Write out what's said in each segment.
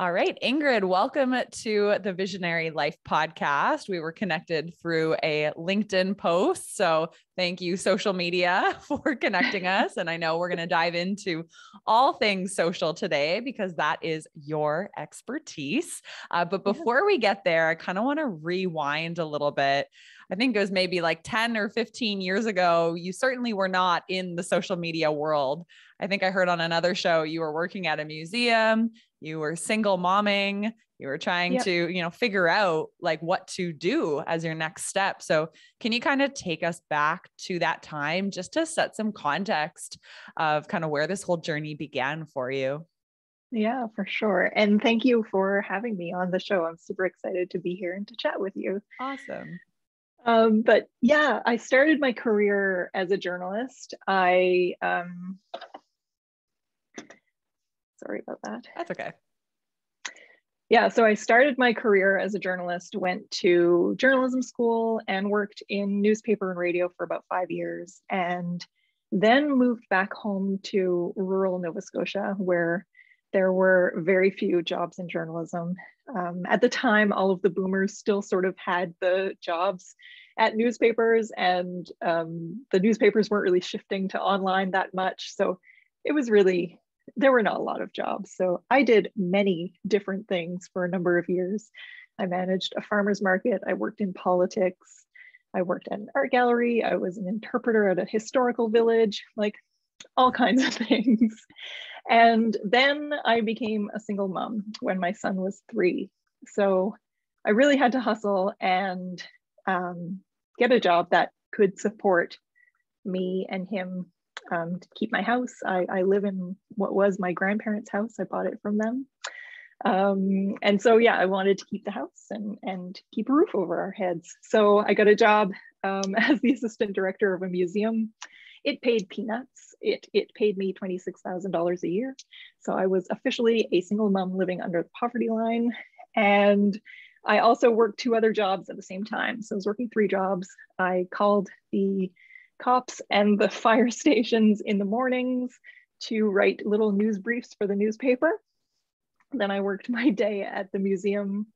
All right, Ingrid, welcome to the Visionary Life podcast. We were connected through a LinkedIn post. So thank you, social media, for connecting us. And I know we're going to dive into all things social today because that is your expertise. But before we get there, I kind of want to rewind a little bit. I think it was maybe like 10 or 15 years ago. You certainly were not in the social media world. I think I heard on another show you were working at a museum, you were single momming, you were trying to, figure out like what to do as your next step. So can you kind of take us back to that time just to set some context of kind of where this whole journey began for you? Yeah, for sure. And thank you for having me on the show. I'm super excited to be here and to chat with you. Awesome. But yeah, I started my career as a journalist. Sorry about that. That's okay. Yeah, so I started my career as a journalist, went to journalism school and worked in newspaper and radio for about 5 years, and then moved back home to rural Nova Scotia, where there were very few jobs in journalism. At the time, all of the boomers still sort of had the jobs at newspapers, and the newspapers weren't really shifting to online that much. So it was really, there were not a lot of jobs. So I did many different things for a number of years. I managed a farmer's market. I worked in politics. I worked at an art gallery. I was an interpreter at a historical village, like all kinds of things. And then I became a single mom when my son was 3. So I really had to hustle and get a job that could support me and him to keep my house. I live in what was my grandparents' house. I bought it from them. And so, yeah, I wanted to keep the house and keep a roof over our heads. So I got a job as the assistant director of a museum. It paid peanuts. It paid me $26,000 a year. So I was officially a single mom living under the poverty line. And I also worked 2 other jobs at the same time. So I was working 3 jobs. I called the cops and the fire stations in the mornings to write little news briefs for the newspaper. Then I worked my day at the museum,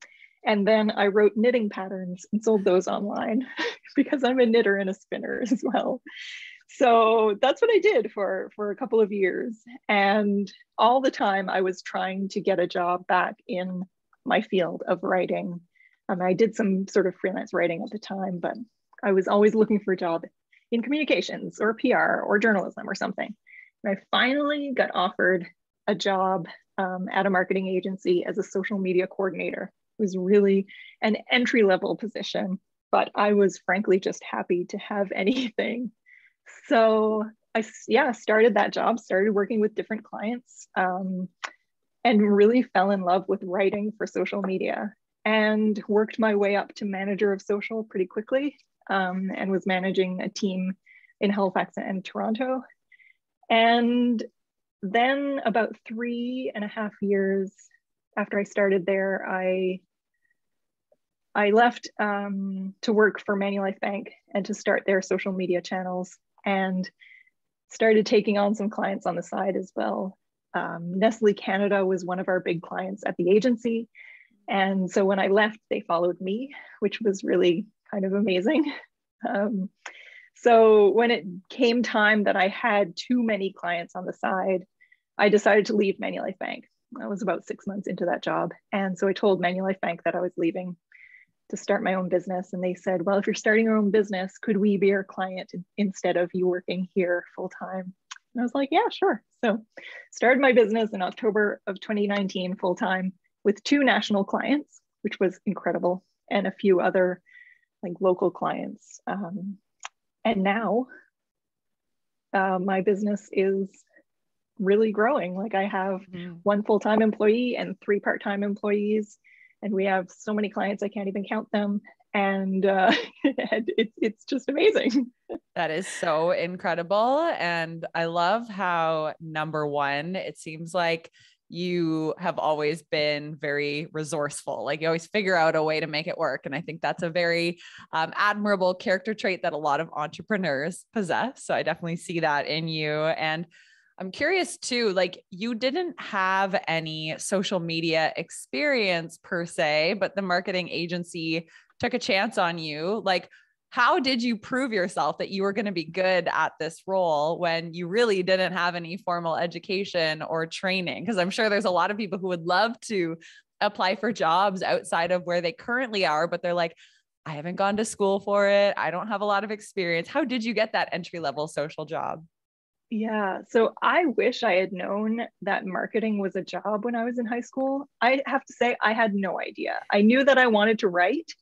and then I wrote knitting patterns and sold those online because I'm a knitter and a spinner as well. So that's what I did for a couple of years. And all the time I was trying to get a job back in my field of writing. I did some sort of freelance writing at the time, but I was always looking for a job in communications or PR or journalism or something. And I finally got offered a job at a marketing agency as a social media coordinator. It was really an entry-level position, but I was frankly just happy to have anything. So I started that job, started working with different clients, and really fell in love with writing for social media, and worked my way up to manager of social pretty quickly, and was managing a team in Halifax and Toronto. And then about 3.5 years after I started there, I left to work for Manulife Bank and to start their social media channels, and started taking on some clients on the side as well. Nestle Canada was one of our big clients at the agency. And so when I left, they followed me, which was really kind of amazing. So when it came time that I had too many clients on the side, I decided to leave Manulife Bank. I was about 6 months into that job. And so I told Manulife Bank that I was leaving to start my own business. And they said, well, if you're starting your own business, could we be your client instead of you working here full time? And I was like, yeah, sure. So started my business in October of 2019 full time with 2 national clients, which was incredible, and a few other like local clients. And now my business is really growing. Like I have 1 full-time employee and 3 part-time employees, and we have so many clients I can't even count them. And it's just amazing. That is so incredible. And I love how, number one, it seems like you have always been very resourceful. Like you always figure out a way to make it work. And I think that's a very admirable character trait that a lot of entrepreneurs possess. So I definitely see that in you. And I'm curious too, like you didn't have any social media experience per se, but the marketing agency took a chance on you. Like, how did you prove yourself that you were going to be good at this role when you really didn't have any formal education or training? Because I'm sure there's a lot of people who would love to apply for jobs outside of where they currently are, but they're like, I haven't gone to school for it. I don't have a lot of experience. How did you get that entry-level social job? Yeah, so I wish I had known that marketing was a job when I was in high school. I have to say, I had no idea. I knew that I wanted to write,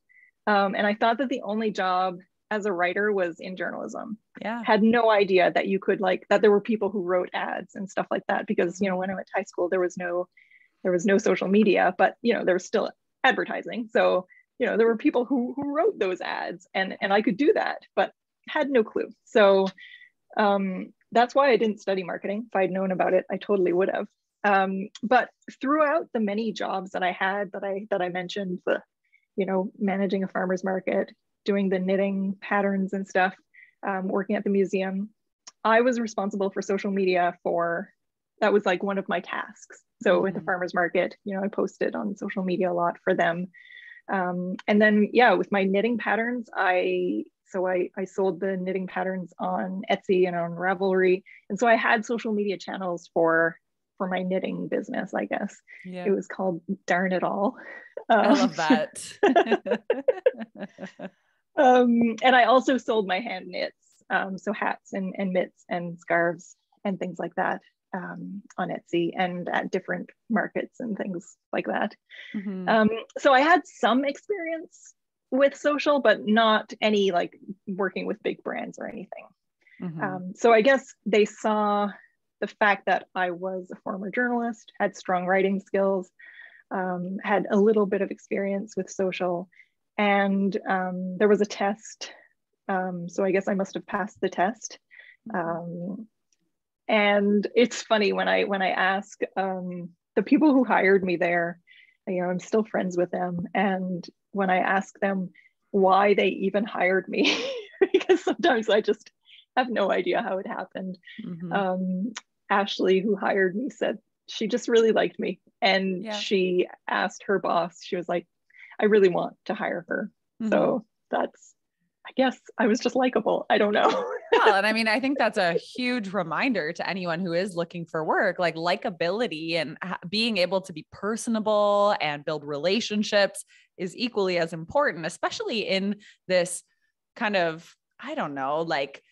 and I thought that the only job as a writer was in journalism. Yeah. Had no idea that you could that there were people who wrote ads and stuff like that, because when I went to high school, there was no social media, but there was still advertising. So there were people who wrote those ads, and I could do that, but had no clue. So that's why I didn't study marketing. If I'd known about it, I totally would have. But throughout the many jobs that I had, that I mentioned, managing a farmer's market, doing the knitting patterns and stuff, working at the museum, I was responsible for social media that was like one of my tasks. So with the farmer's market, I posted on social media a lot for them. And then, with my knitting patterns, I sold the knitting patterns on Etsy and on Ravelry. And so I had social media channels for my knitting business, I guess. Yeah. It was called Darn It All. I love that. And I also sold my hand knits, so hats and mitts and scarves and things like that, on Etsy and at different markets and things like that. So I had some experience with social, but not any like working with big brands or anything. So I guess they saw the fact that I was a former journalist, had strong writing skills, had a little bit of experience with social, and there was a test. So I guess I must have passed the test. And it's funny when I ask the people who hired me there, I'm still friends with them. And when I ask them why they even hired me, because sometimes I just have no idea how it happened. Ashley, who hired me, said she just really liked me. And she asked her boss, she was like, I really want to hire her. So I guess I was just likable. I don't know. Well, and I mean, I think that's a huge reminder to anyone who is looking for work, like likability and being able to be personable and build relationships is equally as important, especially in this kind of, I don't know, like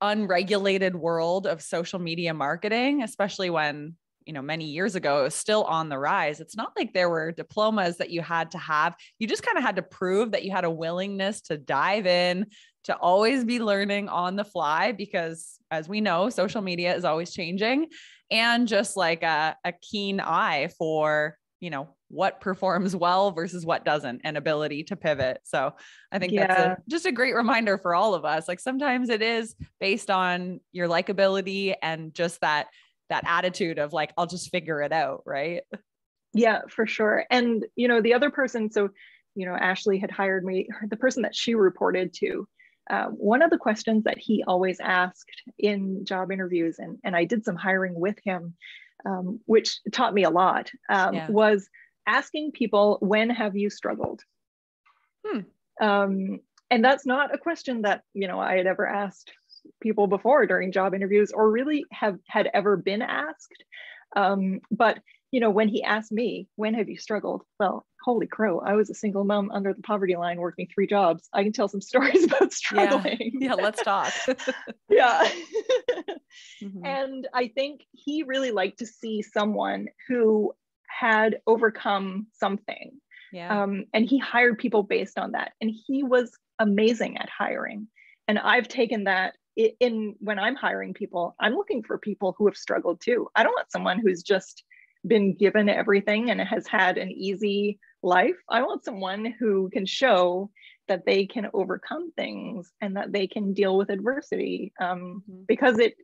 unregulated world of social media marketing, especially when, many years ago, it was still on the rise. It's not like there were diplomas that you had to have. You just kind of had to prove that you had a willingness to dive in, to always be learning on the fly, because as we know, social media is always changing, and just like a keen eye for, what performs well versus what doesn't, and ability to pivot. So I think that's just a great reminder for all of us. Like sometimes it is based on your likability and just that attitude of like, I'll just figure it out. Right. Yeah, for sure. And, the other person, so, Ashley had hired me, the person that she reported to, one of the questions that he always asked in job interviews, and I did some hiring with him, which taught me a lot, was asking people, when have you struggled? And that's not a question that, I had ever asked people before during job interviews, or really had ever been asked. But when he asked me, when have you struggled? Well, holy crow, I was a single mom under the poverty line working 3 jobs. I can tell some stories about struggling. Yeah, let's talk. Yeah. And I think he really liked to see someone who had overcome something. And he hired people based on that. And he was amazing at hiring. And I've taken that when I'm hiring people, I'm looking for people who have struggled too. I don't want someone who's just been given everything and has had an easy life. I want someone who can show that they can overcome things and that they can deal with adversity, because it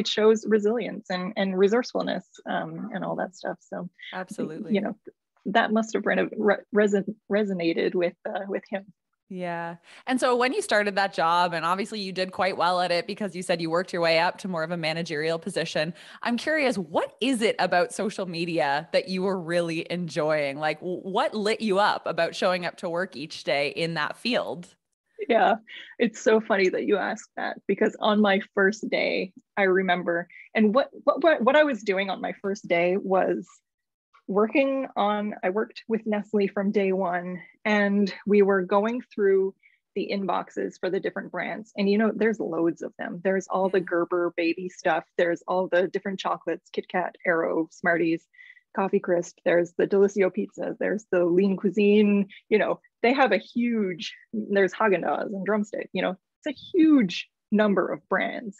shows resilience and resourcefulness, and all that stuff. So absolutely, that must have resonated with him. Yeah. And so when you started that job, and obviously you did quite well at it because you said you worked your way up to more of a managerial position, I'm curious, what is it about social media that you were really enjoying? Like, what lit you up about showing up to work each day in that field? Yeah, it's so funny that you asked that because on my first day, I remember, and what I was doing on my first day was I worked with Nestle from day one, and we were going through the inboxes for the different brands. And there's loads of them. There's all the Gerber baby stuff. There's all the different chocolates, Kit Kat, Aero, Smarties, Coffee Crisp. There's the Delicio pizzas. There's the Lean Cuisine. They have there's Haagen-Dazs and Drumstick. It's a huge number of brands.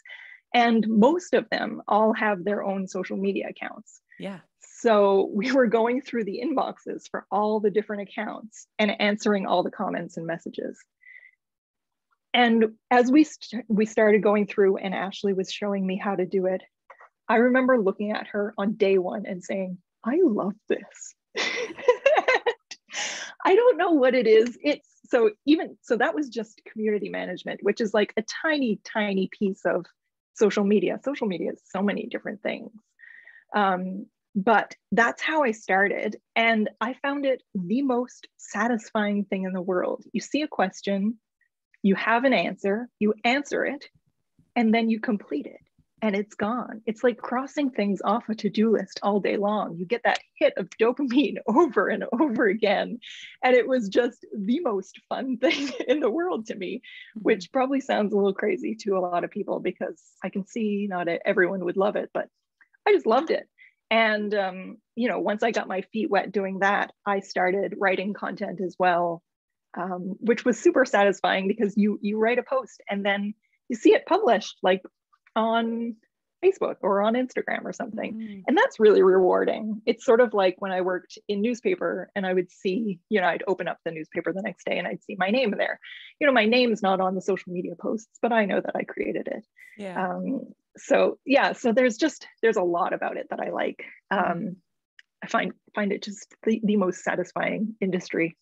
And most of them all have their own social media accounts. Yeah. So we were going through the inboxes for all the different accounts and answering all the comments and messages. And as we started going through and Ashley was showing me how to do it, I remember looking at her on day one and saying, I love this. I don't know what it is. So that was just community management, which is like a tiny, tiny piece of social media. Social media is so many different things. But that's how I started. And I found it the most satisfying thing in the world. You see a question, you have an answer, you answer it, and then you complete it. And it's gone. It's like crossing things off a to-do list all day long. You get that hit of dopamine over and over again. And it was just the most fun thing in the world to me, which probably sounds a little crazy to a lot of people because I can see not everyone would love it, but I just loved it. And, once I got my feet wet doing that, I started writing content as well, which was super satisfying because you write a post and then you see it published like on Facebook or on Instagram or something. Mm-hmm. And that's really rewarding. It's sort of like when I worked in newspaper and I would see, I'd open up the newspaper the next day and I'd see my name there. My name's not on the social media posts, but I know that I created it. Yeah. So there's a lot about it that I like. I find it just the most satisfying industry.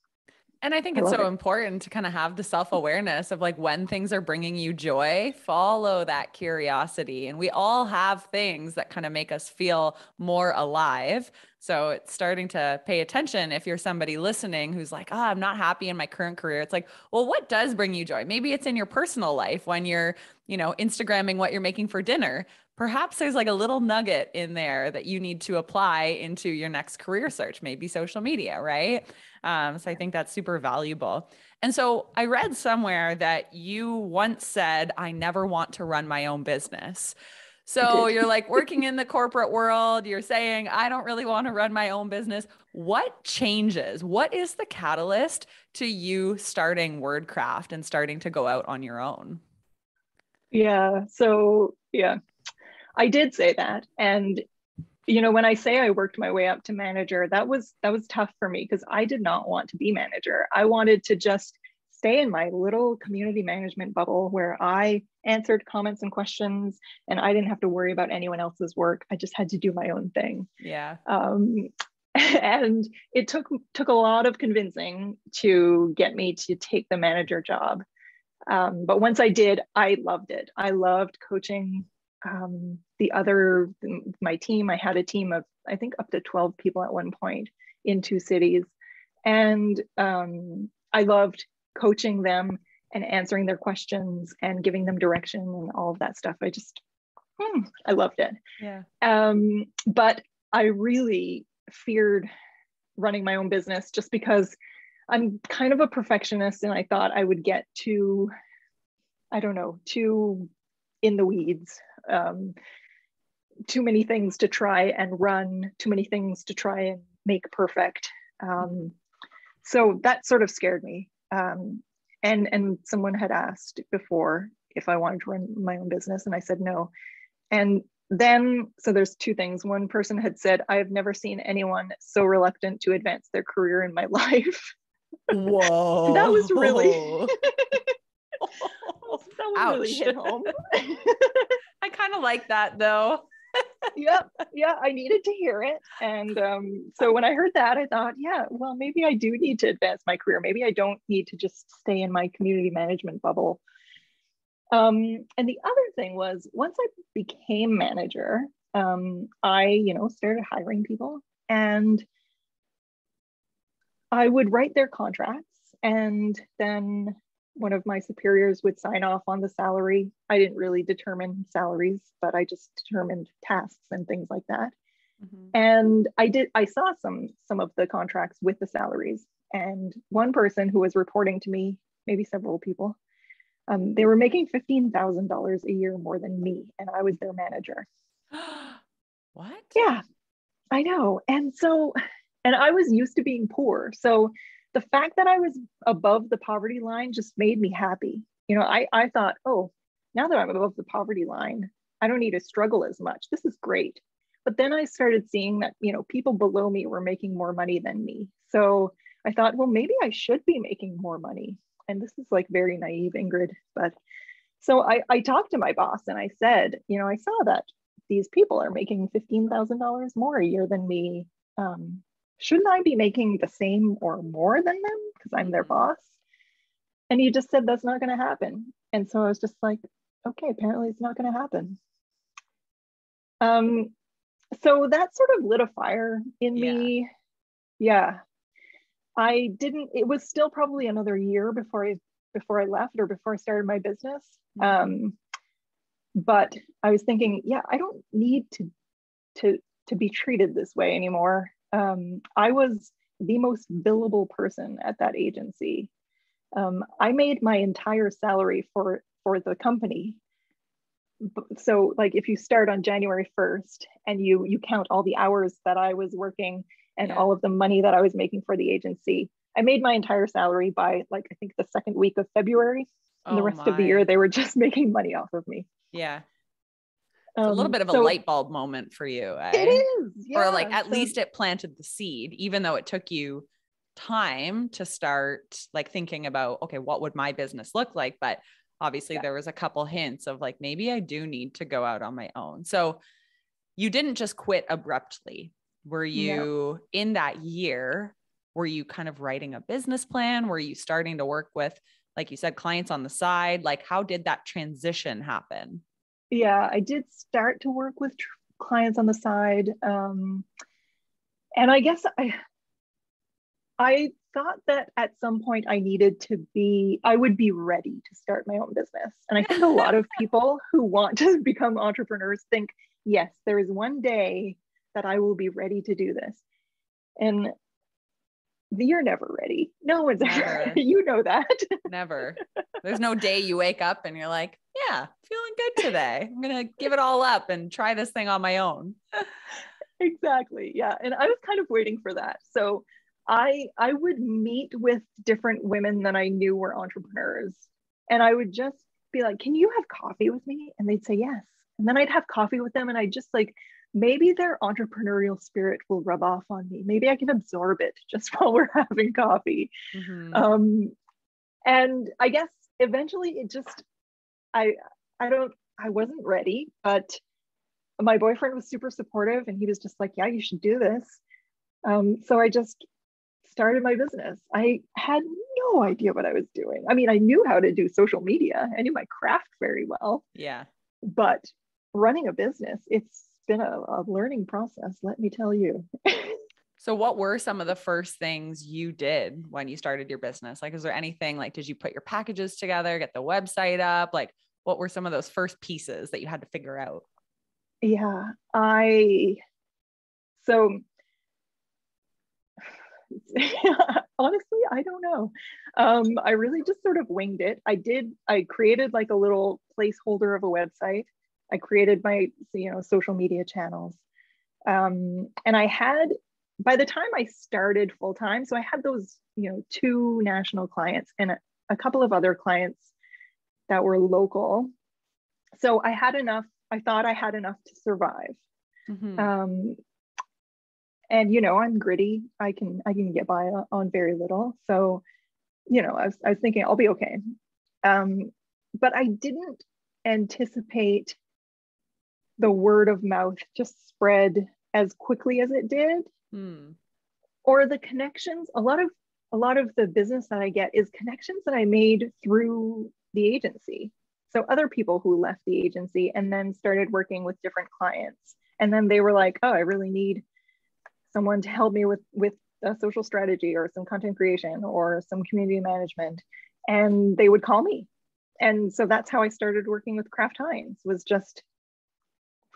And I think it's so important to kind of have the self-awareness of like when things are bringing you joy, follow that curiosity. And we all have things that kind of make us feel more alive. So it's starting to pay attention if you're somebody listening who's like, oh, I'm not happy in my current career. It's like, well, what does bring you joy? Maybe it's in your personal life when you're, Instagramming what you're making for dinner. Perhaps there's like a little nugget in there that you need to apply into your next career search, maybe social media, right? So I think that's super valuable. And so I read somewhere that you once said, I never want to run my own business. So you're like working in the corporate world, you're saying, I don't really want to run my own business. What changes? What is the catalyst to you starting WordCraft and starting to go out on your own? Yeah. So yeah, I did say that. And when I say I worked my way up to manager, that was tough for me because I did not want to be manager. I wanted to just stay in my little community management bubble where I answered comments and questions and I didn't have to worry about anyone else's work. I just had to do my own thing. Yeah. And it took a lot of convincing to get me to take the manager job. But once I did, I loved it. I loved coaching my team. I had a team of, I think, up to 12 people at one point in 2 cities. And I loved coaching them and answering their questions and giving them direction and all of that stuff. I loved it. Yeah. But I really feared running my own business just because I'm kind of a perfectionist and I thought I would get too in the weeds. Too many things to try and run, too many things to try and make perfect. So that sort of scared me. And someone had asked before if I wanted to run my own business and I said no. And then, so there's 2 things. One person had said, I've never seen anyone so reluctant to advance their career in my life. Whoa. That was really, really hit home. I kind of like that though. Yeah, I needed to hear it. And so when I heard that, I thought, yeah, well, maybe I do need to advance my career. Maybe I don't need to just stay in my community management bubble. And the other thing was, once I became manager, I, started hiring people, and I would write their contracts, and then one of my superiors would sign off on the salary. I didn't really determine salaries, but I just determined tasks and things like that. Mm-hmm. And I saw some of the contracts with the salaries, and one person who was reporting to me, maybe several people, they were making $15,000 a year more than me, and I was their manager. What? Yeah, I know. And I was used to being poor. So the fact that I was above the poverty line just made me happy. I thought, oh, now that I'm above the poverty line, I don't need to struggle as much. This is great. But then I started seeing that, people below me were making more money than me. So I thought, well, maybe I should be making more money. And this is like very naive, Ingrid. But so I talked to my boss and I said, I saw that these people are making $15,000 more a year than me. Shouldn't I be making the same or more than them because I'm their boss? And he just said, that's not going to happen. And so I was just like, okay, apparently it's not going to happen. So that sort of lit a fire in me. Yeah. It was still probably another year before I left, or before I started my business. But I was thinking, yeah, I don't need to be treated this way anymore. I was the most billable person at that agency. I made my entire salary for the company. So like if you start on January 1st and you count all the hours that I was working and all of the money that I was making for the agency, I made my entire salary by like, I think the second week of February. And the rest of the year, they were just making money off of me. Yeah. It's a little bit of a light bulb moment for you, eh? It is. Yeah. Or like at least it planted the seed, even though it took you time to start like thinking about, okay, what would my business look like? But obviously there was a couple hints of like, maybe I do need to go out on my own. So you didn't just quit abruptly. Were you in that year, were you kind of writing a business plan? Were you starting to work with, like you said, clients on the side? Like how did that transition happen? Yeah, I did start to work with clients on the side. And I guess I thought that at some point I would be ready to start my own business. And I think a lot of people who want to become entrepreneurs think, yes, there is one day that I will be ready to do this. And you're never ready. No one's ever ready. You know that. Never. There's no day you wake up and you're like, yeah, feeling good today. I'm going to give it all up and try this thing on my own. Exactly. Yeah. And I was kind of waiting for that. So I would meet with different women that I knew were entrepreneurs. And I would just be like, can you have coffee with me? And they'd say yes. And then I'd have coffee with them and I just like, maybe their entrepreneurial spirit will rub off on me. Maybe I can absorb it just while we're having coffee. Mm-hmm. And I guess eventually it just, I wasn't ready, but my boyfriend was super supportive and he was just like, yeah, you should do this. So I just started my business. I had no idea what I was doing. I mean, I knew how to do social media. I knew my craft very well. Yeah. But running a business, it's been a learning process, let me tell you. So what were some of the first things you did when you started your business? Like, is there anything like, did you put your packages together, get the website up? Like, what were some of those first pieces that you had to figure out? Yeah, honestly, I don't know. I really just sort of winged it. I created like a little placeholder of a website. I created my, social media channels. And I had, by the time I started full time, so I had those, 2 national clients and a couple of other clients that were local. So I thought I had enough to survive. Mm-hmm. And I'm gritty. I can get by on very little. So, I was thinking I'll be okay. But I didn't anticipate the word of mouth just spread as quickly as it did. Or the connections, a lot of the business that I get is connections that I made through the agency. So other people who left the agency and then started working with different clients. And then they were like, oh, I really need someone to help me with a social strategy or some content creation or some community management. And they would call me. And so that's how I started working with Kraft Heinz, was just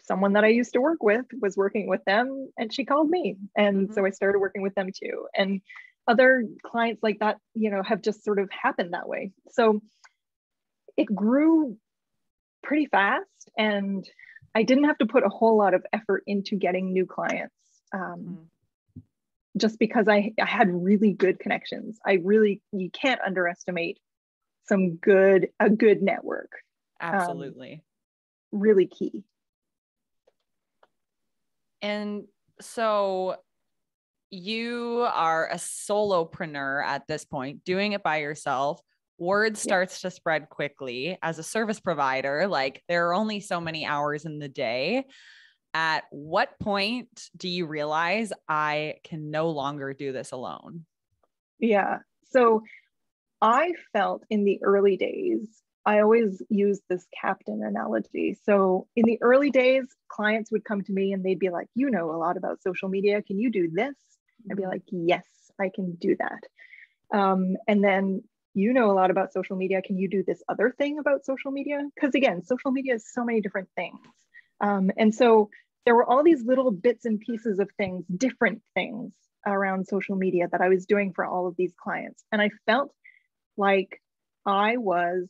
someone that I used to work with was working with them and she called me. And so I started working with them too. And other clients like that, you know, have just sort of happened that way. So it grew pretty fast and I didn't have to put a whole lot of effort into getting new clients. Just because I had really good connections. You can't underestimate a good network. Absolutely. Really key. And so you are a solopreneur at this point, doing it by yourself. Word starts to spread quickly as a service provider. Like, there are only so many hours in the day. At what point do you realize I can no longer do this alone? Yeah. So I felt in the early days, I always use this captain analogy. So in the early days, clients would come to me and they'd be like, you know a lot about social media. Can you do this? I'd be like, yes, I can do that. And then, you know a lot about social media. Can you do this other thing about social media? Because again, social media is so many different things. And so there were all these little bits and pieces of things, different things around social media that I was doing for all of these clients. And I felt like I was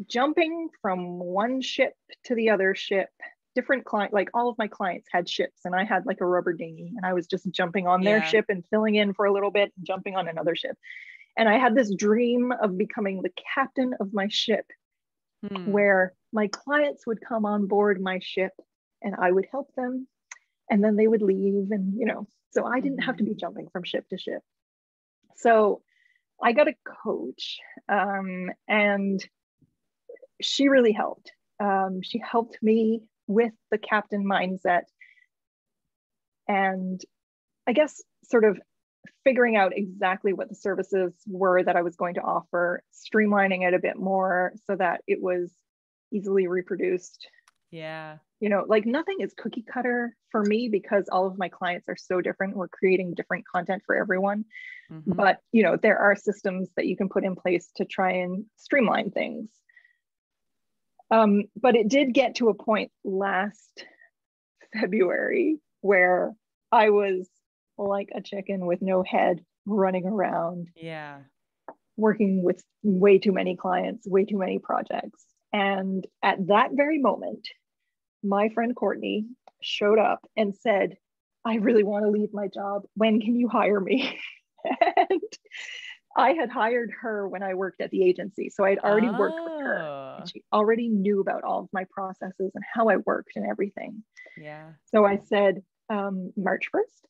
jumping from one ship to the other ship. Different client, like all of my clients had ships and I had like a rubber dinghy and I was just jumping on their ship and filling in for a little bit and jumping on another ship. And I had this dream of becoming the captain of my ship, where my clients would come on board my ship and I would help them and then they would leave. And, you know, so I didn't have to be jumping from ship to ship. So I got a coach and she really helped. She helped me with the captain mindset and I guess sort of figuring out exactly what the services were that I was going to offer, streamlining it a bit more so that it was easily reproduced. Yeah. You know, like nothing is cookie cutter for me because all of my clients are so different. We're creating different content for everyone. But, you know, there are systems that you can put in place to try and streamline things. But it did get to a point last February where I was like a chicken with no head running around. Yeah. Working with way too many clients, way too many projects. And at that very moment, my friend Courtney showed up and said, I really want to leave my job. When can you hire me? And I had hired her when I worked at the agency. So I had already worked with her and she already knew about all of my processes and how I worked and everything. Yeah. So I said, March 1st.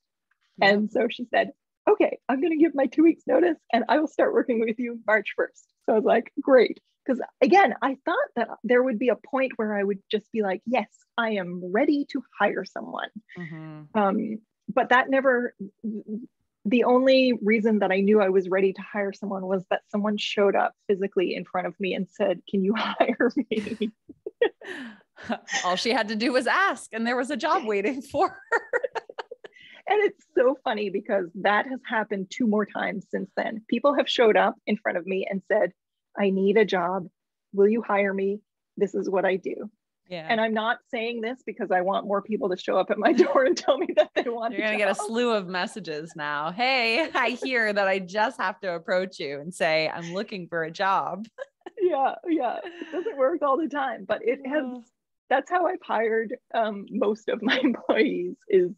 Yeah. And so she said, okay, I'm going to give my 2 weeks notice and I will start working with you March 1st. So I was like, great. Because again, I thought that there would be a point where I would just be like, yes, I am ready to hire someone. But that never, the only reason that I knew I was ready to hire someone was that someone showed up physically in front of me and said, can you hire me? All she had to do was ask and there was a job waiting for her. And it's so funny because that has happened 2 more times since then. People have showed up in front of me and said, I need a job. Will you hire me? This is what I do. Yeah. And I'm not saying this because I want more people to show up at my door and tell me that they want. You're going to get a slew of messages now. Hey, I hear that I just have to approach you and say, I'm looking for a job. Yeah. It doesn't work all the time, but it has. That's how I've hired most of my employees, is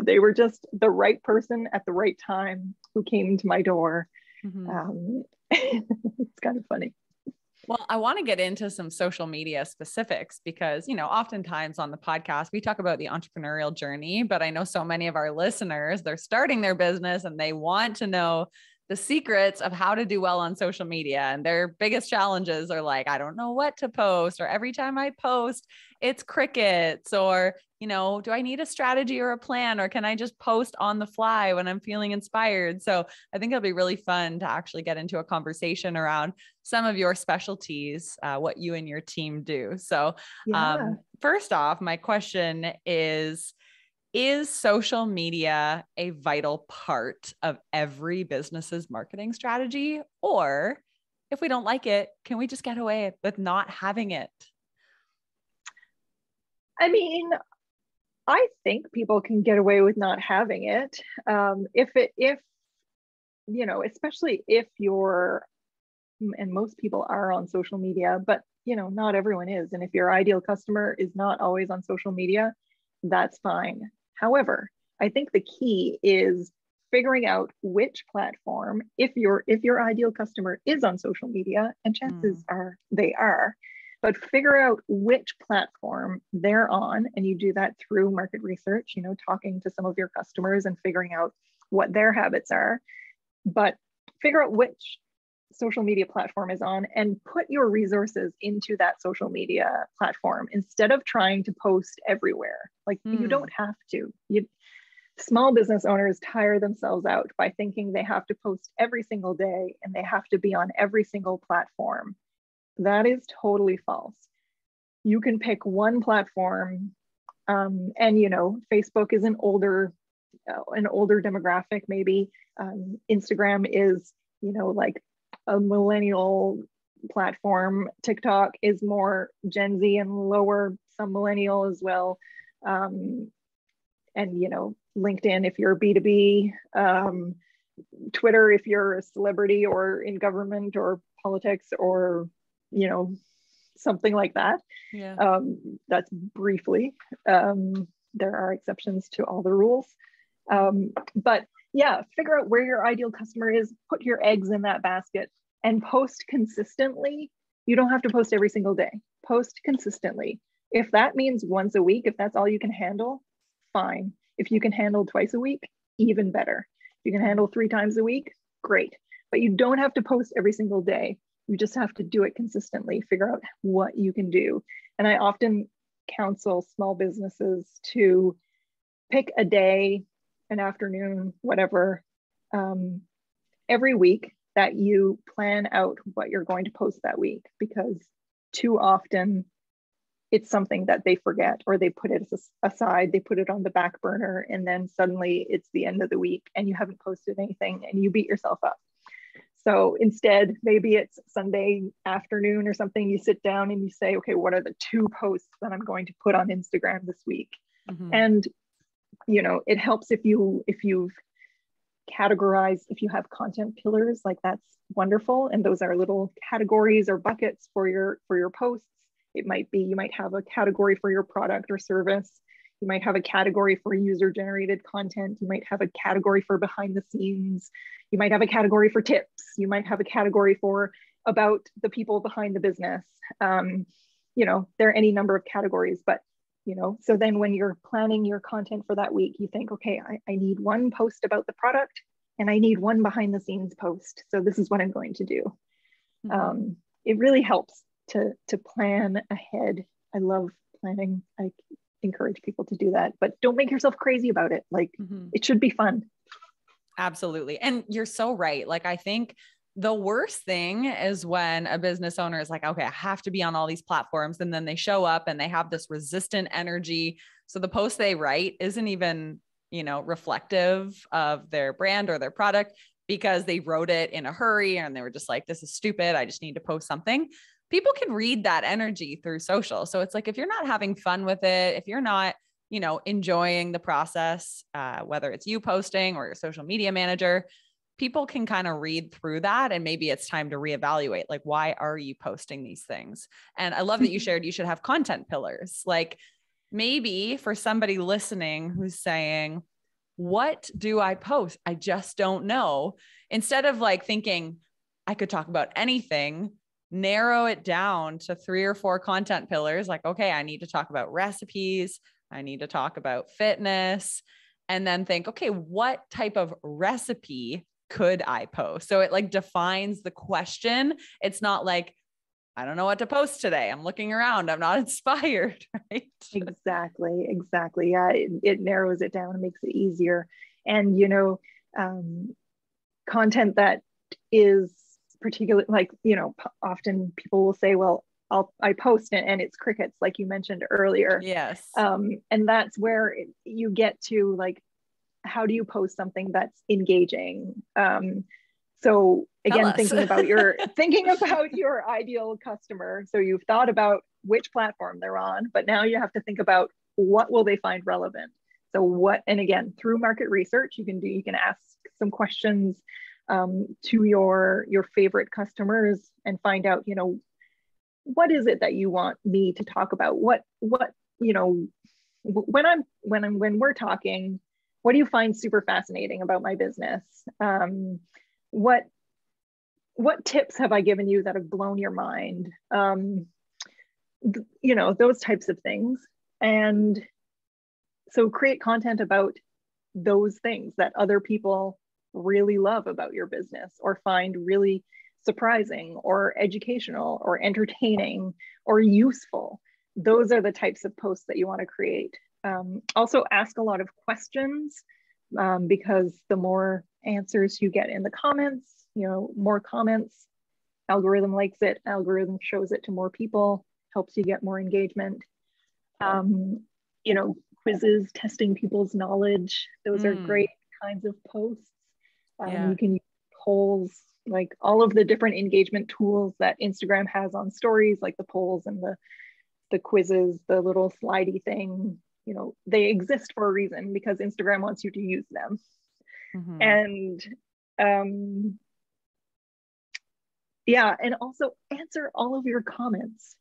they were just the right person at the right time who came to my door. It's kind of funny. Well, I want to get into some social media specifics because, you know, oftentimes on the podcast, we talk about the entrepreneurial journey, but I know so many of our listeners, they're starting their business and they want to know the secrets of how to do well on social media. And their biggest challenges are like, I don't know what to post, or every time I post, it's crickets, or, you know, do I need a strategy or a plan, or can I just post on the fly when I'm feeling inspired? So I think it'll be really fun to actually get into a conversation around some of your specialties, what you and your team do. So first off, my question is social media a vital part of every business's marketing strategy? Or if we don't like it, can we just get away with not having it? I mean, I think people can get away with not having it. If you know, especially if you're, and most people are on social media, but you know, not everyone is. And if your ideal customer is not always on social media, that's fine. However, I think the key is figuring out which platform, if your ideal customer is on social media, and chances are they are, but figure out which platform they're on. And you do that through market research, you know, talking to some of your customers and figuring out what their habits are. But figure out which social media platform is on and put your resources into that social media platform instead of trying to post everywhere. Like you don't have to. Small business owners tire themselves out by thinking they have to post every single day and they have to be on every single platform. That is totally false. You can pick one platform, and you know, Facebook is an older demographic. Maybe Instagram is, you know, like a millennial platform. TikTok is more Gen Z and lower, some millennial as well. And, you know, LinkedIn if you're B2B, Twitter if you're a celebrity or in government or politics or, you know, something like that. Yeah. That's briefly. There are exceptions to all the rules. But yeah, figure out where your ideal customer is, put your eggs in that basket and post consistently. You don't have to post every single day. Post consistently. If that means once a week, if that's all you can handle, fine. If you can handle twice a week, even better. If you can handle 3 times a week, great. But you don't have to post every single day. You just have to do it consistently, figure out what you can do. And I often counsel small businesses to pick a day, an afternoon, whatever, every week that you plan out what you're going to post that week, because too often it's something that they forget or they put it aside, they put it on the back burner, and then suddenly it's the end of the week and you haven't posted anything and you beat yourself up. So instead, maybe it's Sunday afternoon or something, you sit down and you say, okay, what are the 2 posts that I'm going to put on Instagram this week? And you know, it helps if you've categorized, if you have content pillars, like that's wonderful. And those are little categories or buckets for your posts. It might be, you might have a category for your product or service. You might have a category for user generated content. You might have a category for behind the scenes. You might have a category for tips. You might have a category for about the people behind the business. You know, there are any number of categories, but you know, so then when you're planning your content for that week, you think, okay, I need 1 post about the product and I need 1 behind the scenes post. So this is what I'm going to do. It really helps to plan ahead. I love planning. I encourage people to do that, but don't make yourself crazy about it. Like it should be fun. Absolutely. And you're so right. Like, I think the worst thing is when a business owner is like, okay, I have to be on all these platforms. And then they show up and they have this resistant energy. So the post they write isn't even, you know, reflective of their brand or their product because they wrote it in a hurry and they were just like, this is stupid. I just need to post something. People can read that energy through social. So it's like, if you're not having fun with it, if you're not, you know, enjoying the process, whether it's you posting or your social media manager, people can kind of read through that. And maybe it's time to reevaluate, like, why are you posting these things? And I love that you shared, you should have content pillars. Like maybe for somebody listening who's saying, what do I post? I just don't know. Instead of like thinking I could talk about anything, narrow it down to 3 or 4 content pillars. Like, okay, I need to talk about recipes. I need to talk about fitness. And then think, okay, what type of recipe could I post? So it like defines the question. It's not like, I don't know what to post today. I'm looking around. I'm not inspired, right? Exactly. Exactly. Yeah. It narrows it down and makes it easier. And, content that is particularly like, often people will say, well, I post it and it's crickets, like you mentioned earlier. Yes. And that's where you get to like, how do you post something that's engaging? So again, thinking about your ideal customer. So you've thought about which platform they're on, but now you have to think about what will they find relevant. So and again, through market research, you can ask some questions to your favorite customers and find out, what is it that you want me to talk about? When we're talking, what do you find super fascinating about my business? What tips have I given you that have blown your mind? Those types of things. And so create content about those things that other people really love about your business or find really surprising or educational or entertaining or useful. Those are the types of posts that you want to create. Also ask a lot of questions because the more answers you get in the comments, more comments, algorithm likes it, algorithm shows it to more people, helps you get more engagement. Quizzes, testing people's knowledge. Those are great kinds of posts. You can use polls, like all of the different engagement tools that Instagram has on stories, like the polls and the quizzes, the little slidey thing, they exist for a reason because Instagram wants you to use them. And and also answer all of your comments.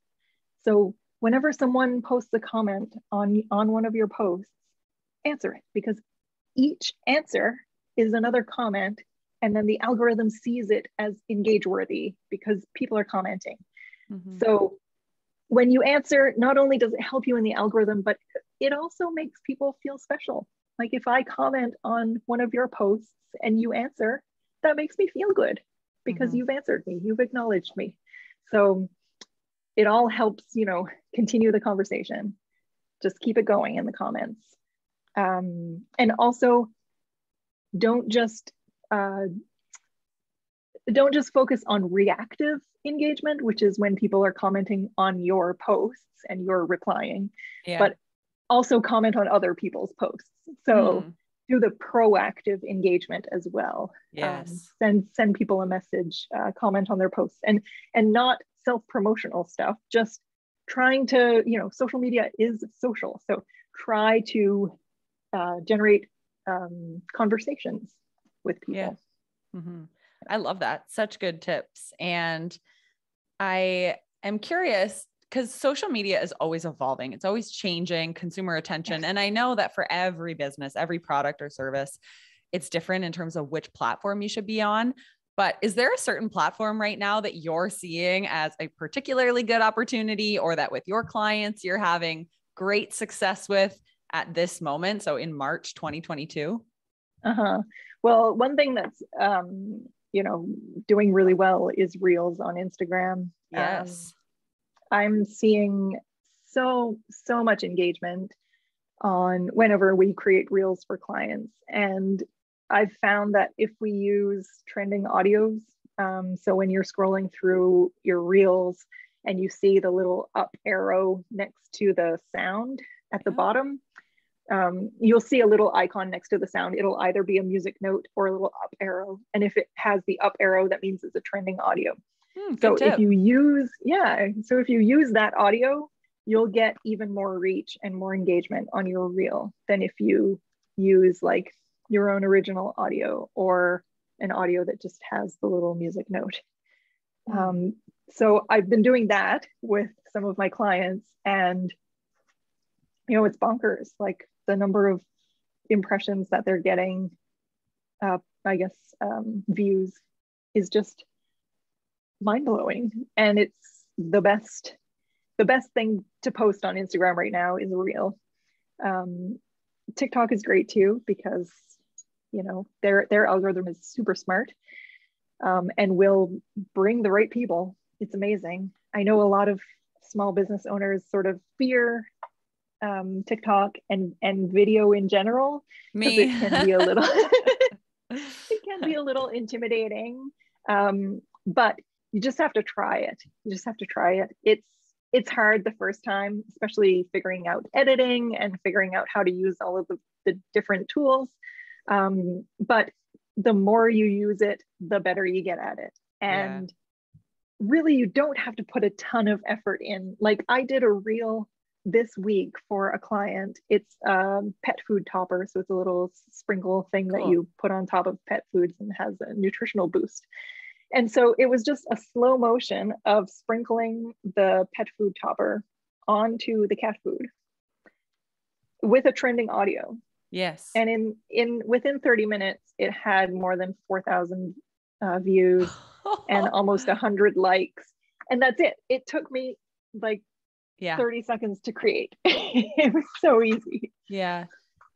So whenever someone posts a comment on one of your posts, answer it, because each answer is another comment, and then the algorithm sees it as engage worthy because people are commenting. So when you answer, not only does it help you in the algorithm, but it also makes people feel special. Like if I comment on one of your posts and you answer, that makes me feel good because you've answered me, you've acknowledged me. So it all helps, continue the conversation. Just keep it going in the comments. And also don't just focus on reactive engagement, which is when people are commenting on your posts and you're replying, but also comment on other people's posts. So do the proactive engagement as well. Yes. Send people a message, comment on their posts, and not self-promotional stuff, just trying to, social media is social. So try to generate conversations with people. I love that. Such good tips. And I am curious because social media is always evolving. It's always changing consumer attention. And I know that for every business, every product or service, it's different in terms of which platform you should be on. But is there a certain platform right now that you're seeing as a particularly good opportunity, or that with your clients, you're having great success with at this moment? So in March, 2022? Well, one thing that's, doing really well is Reels on Instagram. Yes. I'm seeing so much engagement on whenever we create Reels for clients. And I've found that if we use trending audios, so when you're scrolling through your Reels and you see the little up arrow next to the sound at the bottom, you'll see a little icon next to the sound. It'll either be a music note or a little up arrow. And if it has the up arrow, that means it's a trending audio. So if you use, that audio, you'll get even more reach and more engagement on your reel than if you use like your own original audio or an audio that just has the little music note. So I've been doing that with some of my clients, and it's bonkers. Like the number of impressions that they're getting, views is just mind-blowing. And it's the best thing to post on Instagram right now is a reel. TikTok is great too, because their algorithm is super smart, and will bring the right people. It's amazing. I know a lot of small business owners sort of fear TikTok and video in general, because Me. it can be a little it can be a little intimidating. But you just have to try it. You just have to try it. It's hard the first time, especially figuring out editing and figuring out how to use all of the different tools. But the more you use it, the better you get at it. And really, you don't have to put a ton of effort in. Like, I did a reel this week for a client. It's pet food topper. So it's a little sprinkle thing that you put on top of pet foods and has a nutritional boost. And so it was just a slow motion of sprinkling the pet food topper onto the cat food with a trending audio. Yes. And within 30 minutes, it had more than 4,000 views and almost 100 likes. And that's it. It took me like 30 seconds to create. It was so easy.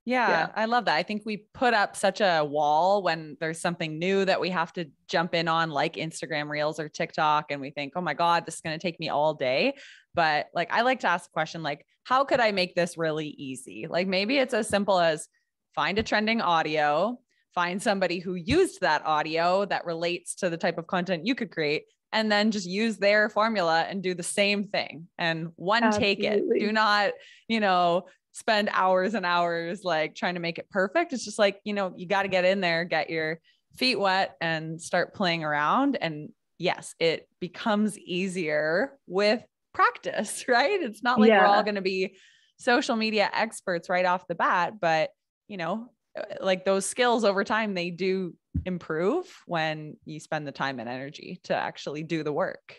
Yeah, I love that. I think we put up such a wall when there's something new that we have to jump in on, like Instagram Reels or TikTok, and we think, oh my God, this is going to take me all day. But like, I like to ask the question, like, how could I make this really easy? Like, maybe it's as simple as find a trending audio, find somebody who used that audio that relates to the type of content you could create, and then just use their formula and do the same thing. And take it. Do not, spend hours and hours like trying to make it perfect. It's just like, you got to get in there, get your feet wet and start playing around. And yes, it becomes easier with practice, right? It's not like we're all going to be social media experts right off the bat, but like those skills over time, they do improve when you spend the time and energy to actually do the work.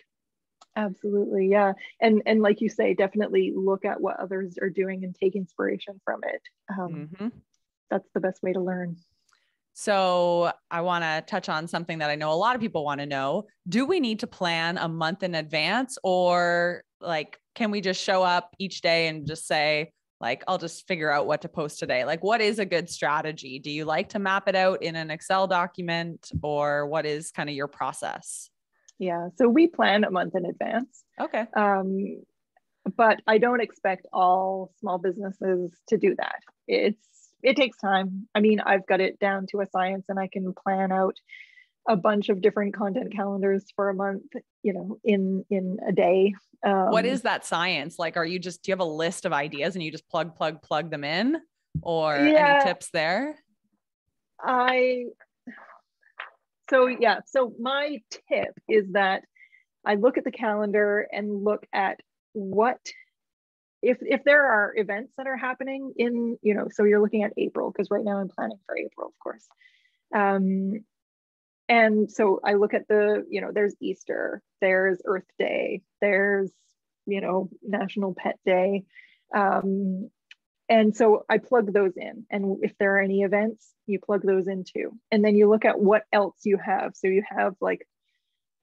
Absolutely. Yeah. And like you say, definitely look at what others are doing and take inspiration from it. That's the best way to learn. So I want to touch on something that I know a lot of people want to know. Do we need to plan a month in advance, or like, can we just show up each day and just say, like, I'll just figure out what to post today? Like, what is a good strategy? Do you like to map it out in an Excel document, or what is kind of your process? Yeah, so we plan a month in advance. Okay. But I don't expect all small businesses to do that. It takes time. I mean, I've got it down to a science, and I can plan out a bunch of different content calendars for a month, in a day. What is that science? Like, do you have a list of ideas and you just plug them in, or any tips there? So my tip is that I look at the calendar and look at what, if there are events that are happening in, so you're looking at April, because right now I'm planning for April, of course. And so I look at there's Easter, there's Earth Day, there's, National Pet Day. And so I plug those in. And if there are any events, you plug those in too. And then you look at what else you have. So you have, like,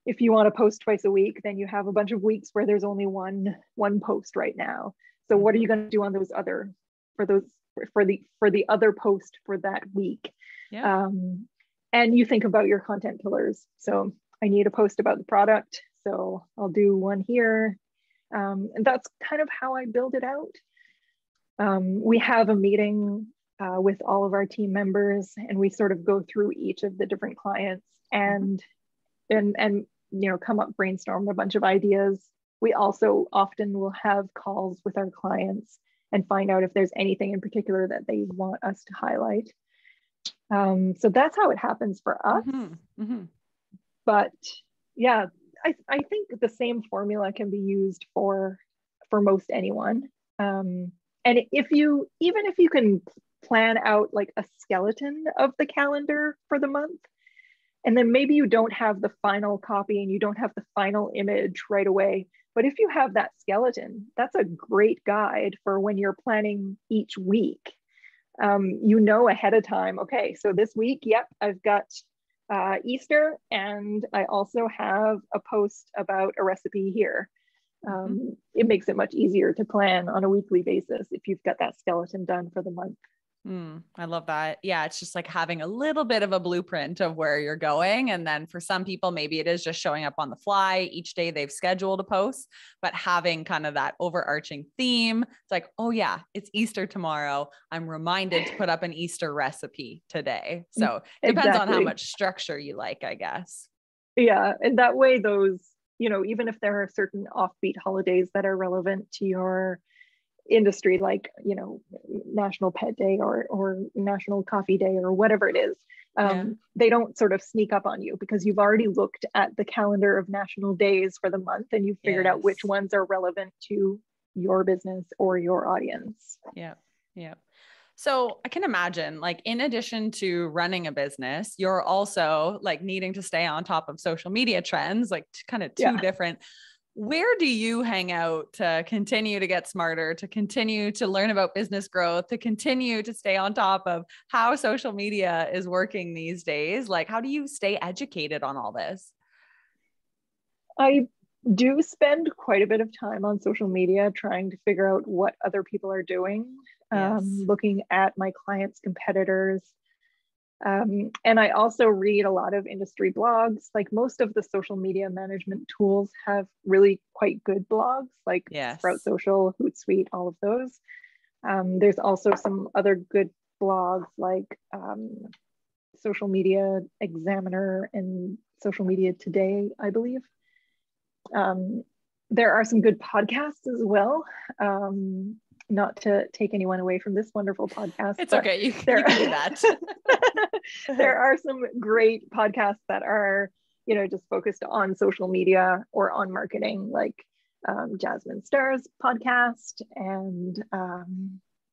if you want to post twice a week, then you have a bunch of weeks where there's only one post right now. So what are you going to do on those other, for the other post for that week? Yeah. And you think about your content pillars. So I need a post about the product, so I'll do one here. And that's kind of how I build it out. We have a meeting with all of our team members, and we sort of go through each of the different clients and brainstorm a bunch of ideas. We also often will have calls with our clients and find out if there's anything in particular that they want us to highlight. So that's how it happens for us. But yeah, I think the same formula can be used for most anyone. And even if you can plan out like a skeleton of the calendar for the month, and then maybe you don't have the final copy and you don't have the final image right away, but if you have that skeleton, that's a great guide for when you're planning each week. Ahead of time, okay, so this week, yep, I've got Easter, and I also have a post about a recipe here. It makes it much easier to plan on a weekly basis if you've got that skeleton done for the month. I love that. Yeah. It's just like having a little bit of a blueprint of where you're going. And then for some people, maybe it is just showing up on the fly each day they've scheduled a post, but having kind of that overarching theme. It's like, oh yeah, it's Easter tomorrow. I'm reminded to put up an Easter recipe today. So it depends on how much structure you like, I guess. Yeah. And that way, those, even if there are certain offbeat holidays that are relevant to your industry, like National Pet Day or National Coffee Day or whatever it is, they don't sort of sneak up on you because you've already looked at the calendar of national days for the month and you've figured out which ones are relevant to your business or your audience. Yeah. So I can imagine, like, in addition to running a business, you're also like needing to stay on top of social media trends, like kind of two different. Where do you hang out to continue to get smarter, to continue to learn about business growth, to continue to stay on top of how social media is working these days? Like, how do you stay educated on all this? I do spend quite a bit of time on social media trying to figure out what other people are doing, looking at my clients' competitors. And I also read a lot of industry blogs. Like most of the social media management tools have really quite good blogs, like Sprout Social, Hootsuite, all of those. There's also some other good blogs like Social Media Examiner and Social Media Today, I believe. There are some good podcasts as well. Not to take anyone away from this wonderful podcast. It's okay. You can do that. There are some great podcasts that are, just focused on social media or on marketing, like Jasmine Starr's podcast. And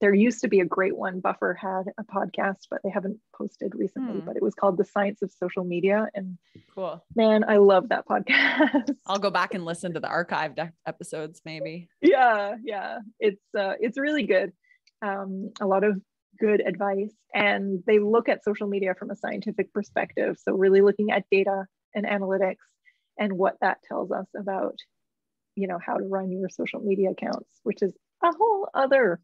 there used to be a great one. Buffer had a podcast, but they haven't posted recently, but it was called The Science of Social Media. And cool, man, I love that podcast. I'll go back and listen to the archived episodes maybe. Yeah. It's really good. A lot of good advice, and they look at social media from a scientific perspective. So really looking at data and analytics and what that tells us about, how to run your social media accounts, which is a whole other,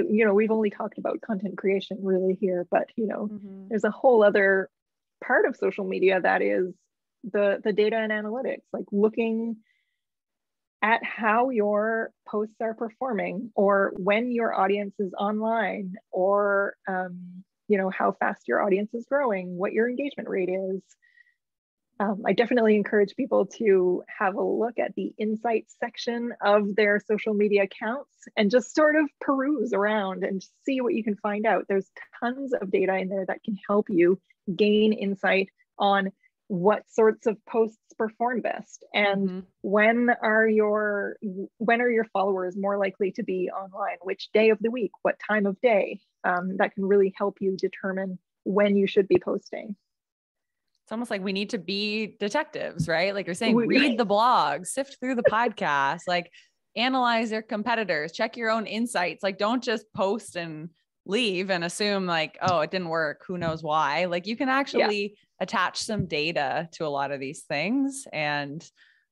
we've only talked about content creation really here, but, there's a whole other part of social media that is the data and analytics, like looking at how your posts are performing, or when your audience is online, or how fast your audience is growing, what your engagement rate is. I definitely encourage people to have a look at the insights section of their social media accounts and just sort of peruse around and see what you can find out. There's tons of data in there that can help you gain insight on what sorts of posts perform best, and when are your followers more likely to be online, which day of the week, what time of day. That can really help you determine when you should be posting. It's almost like we need to be detectives, right? Like you're saying, read the blog, sift through the podcast, like analyze your competitors, check your own insights. Like don't just post and leave and assume like, oh, it didn't work, who knows why. Like you can actually attach some data to a lot of these things and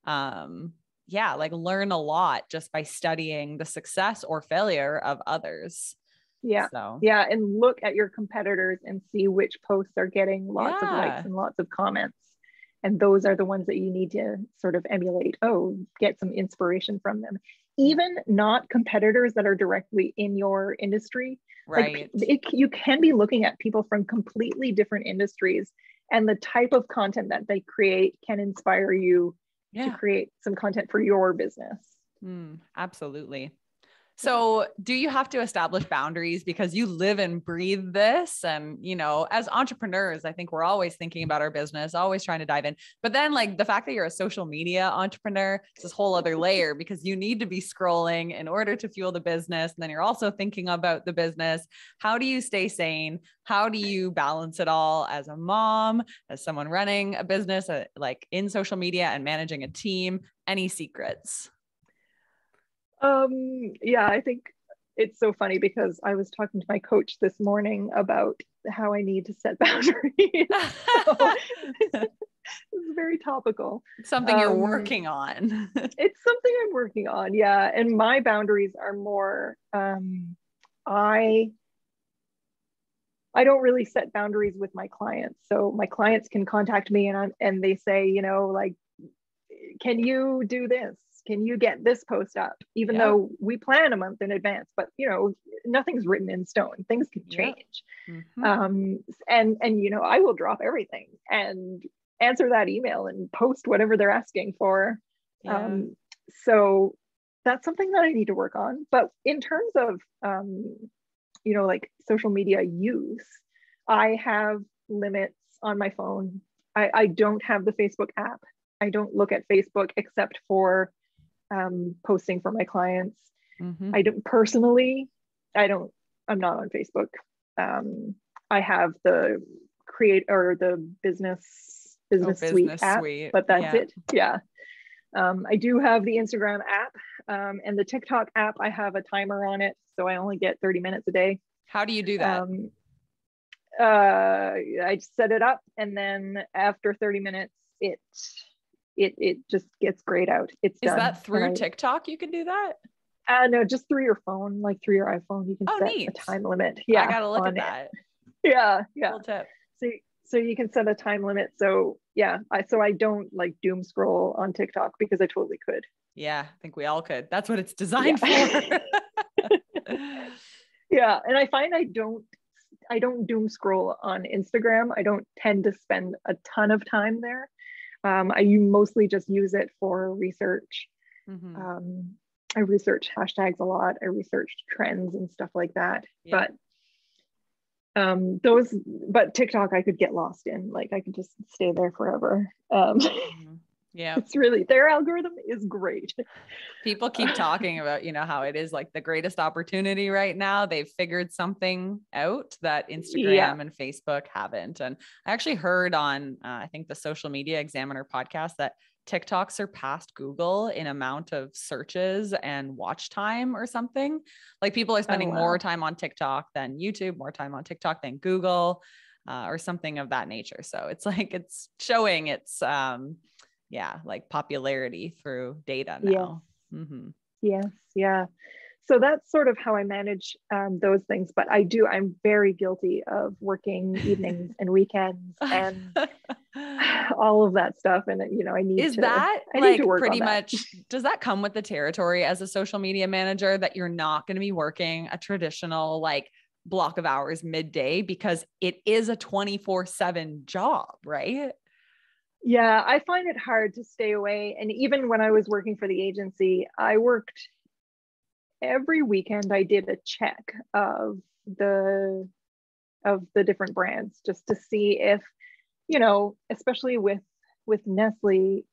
like learn a lot just by studying the success or failure of others. And look at your competitors and see which posts are getting lots of likes and lots of comments, and those are the ones that you need to sort of emulate. Get some inspiration from them, even not competitors that are directly in your industry. Right. Like you can be looking at people from completely different industries, and the type of content that they create can inspire you to create some content for your business. Absolutely. So do you have to establish boundaries because you live and breathe this? And, as entrepreneurs, I think we're always thinking about our business, always trying to dive in. But then like the fact that you're a social media entrepreneur, it's this whole other layer because you need to be scrolling in order to fuel the business. And then you're also thinking about the business. How do you stay sane? How do you balance it all as a mom, as someone running a business, like in social media and managing a team? Any secrets? I think it's so funny because I was talking to my coach this morning about how I need to set boundaries. It's very topical. Something you're working on. It's something I'm working on. Yeah. And my boundaries are more, I I don't really set boundaries with my clients. So my clients can contact me and they say, you know, like, can you do this? Can you get this post up? Even though we plan a month in advance, but you know, nothing's written in stone. Things can change. And you know, I will drop everything and answer that email and post whatever they're asking for. So that's something that I need to work on. But in terms of you know, like social media use, I have limits on my phone. I don't have the Facebook app. I don't look at Facebook except for posting for my clients. I don't personally, I'm not on Facebook. I have the business suite app, but that's it. Yeah. I do have the Instagram app and the TikTok app. I have a timer on it, so I only get 30 minutes a day. How do you do that? I set it up, and then after 30 minutes, it just gets grayed out. It's done. Is that through TikTok you can do that? No, just through your phone, like through your iPhone, you can set a time limit. Yeah, I gotta look at that. Yeah. Cool tip. So you can set a time limit. So yeah, I don't like doom scroll on TikTok because I totally could. Yeah, I think we all could. That's what it's designed for. Yeah, and I find I don't doom scroll on Instagram. I don't tend to spend a ton of time there. I mostly just use it for research. I research hashtags a lot. I research trends and stuff like that. But TikTok I could get lost in. Like I could just stay there forever. It's really, their algorithm is great. People keep talking about, you know, how it is like the greatest opportunity right now. They've figured something out that Instagram and Facebook haven't. And I actually heard on, I think the Social Media Examiner podcast that TikTok surpassed Google in amount of searches and watch time or something. Like people are spending more time on TikTok than YouTube, more time on TikTok than Google, or something of that nature. So it's like, it's showing its, like popularity through data now. Yes. Yeah. So that's sort of how I manage those things. But I'm very guilty of working evenings and weekends and all of that stuff. And, you know, I need to work pretty much, does that come with the territory as a social media manager that you're not going to be working a traditional like block of hours midday because it is a 24/7 job, right? Yeah, I find it hard to stay away. And even when I was working for the agency, I worked every weekend. I did a check of the different brands just to see if, you know, especially with Nestle,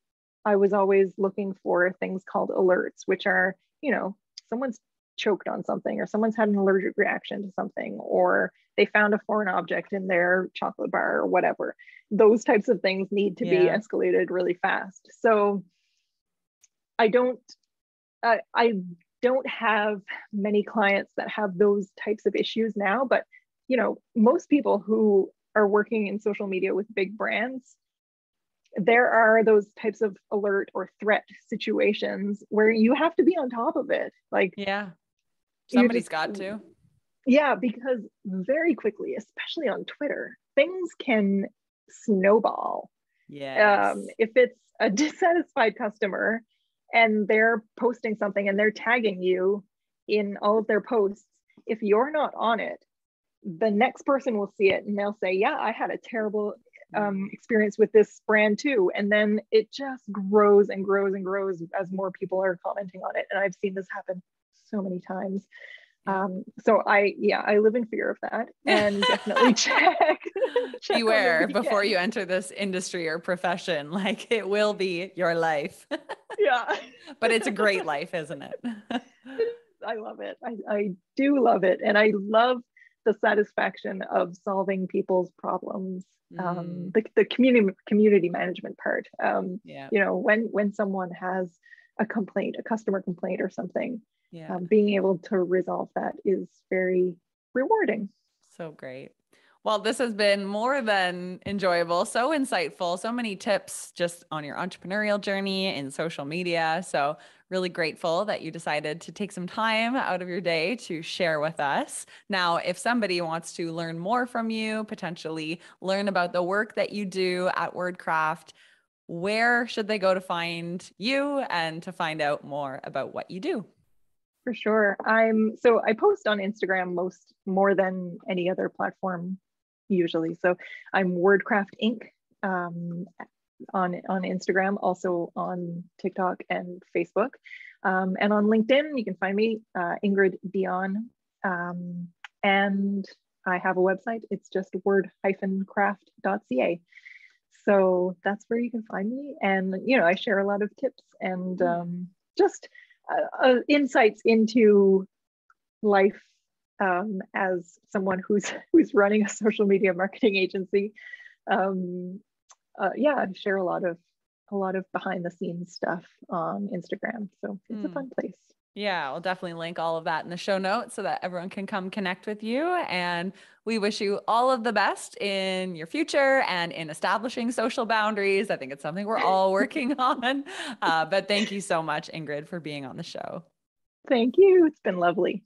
I was always looking for things called alerts, which are, you know, someone's choked on something or someone's had an allergic reaction to something, or they found a foreign object in their chocolate bar or whatever. Those types of things need to be escalated really fast. So I don't have many clients that have those types of issues now, but you know, most people who are working in social media with big brands, there are those types of alert or threat situations where you have to be on top of it. Like, somebody's got to. Yeah, because very quickly, especially on Twitter, things can snowball. If it's a dissatisfied customer and they're posting something and they're tagging you in all of their posts, if you're not on it, the next person will see it and they'll say, yeah, I had a terrible experience with this brand too. And then it just grows and grows and grows as more people are commenting on it. And I've seen this happen so many times. So I live in fear of that, and definitely check beware before you enter this industry or profession. Like it will be your life. But it's a great life, isn't it? I love it. I do love it. And I love the satisfaction of solving people's problems. The community management part. You know, when someone has a customer complaint or something, being able to resolve that is very rewarding. So great. Well, this has been more than enjoyable, so insightful, so many tips just on your entrepreneurial journey in social media. So, really grateful that you decided to take some time out of your day to share with us. Now, if somebody wants to learn more from you, potentially learn about the work that you do at WordCraft, where should they go to find you and to find out more about what you do? For sure. I post on Instagram more than any other platform usually. So I'm WordCraft Inc. On Instagram, also on TikTok and Facebook. And on LinkedIn, you can find me, Ingrid Deon. And I have a website. It's just word-craft.ca. So that's where you can find me. And, I share a lot of tips and just insights into life as someone who's running a social media marketing agency. I share a lot of behind the scenes stuff on Instagram. So it's a fun place. Yeah, we'll definitely link all of that in the show notes so that everyone can come connect with you. And we wish you all of the best in your future and in establishing social boundaries. I think it's something we're all working on. But thank you so much, Ingrid, for being on the show. Thank you. It's been lovely.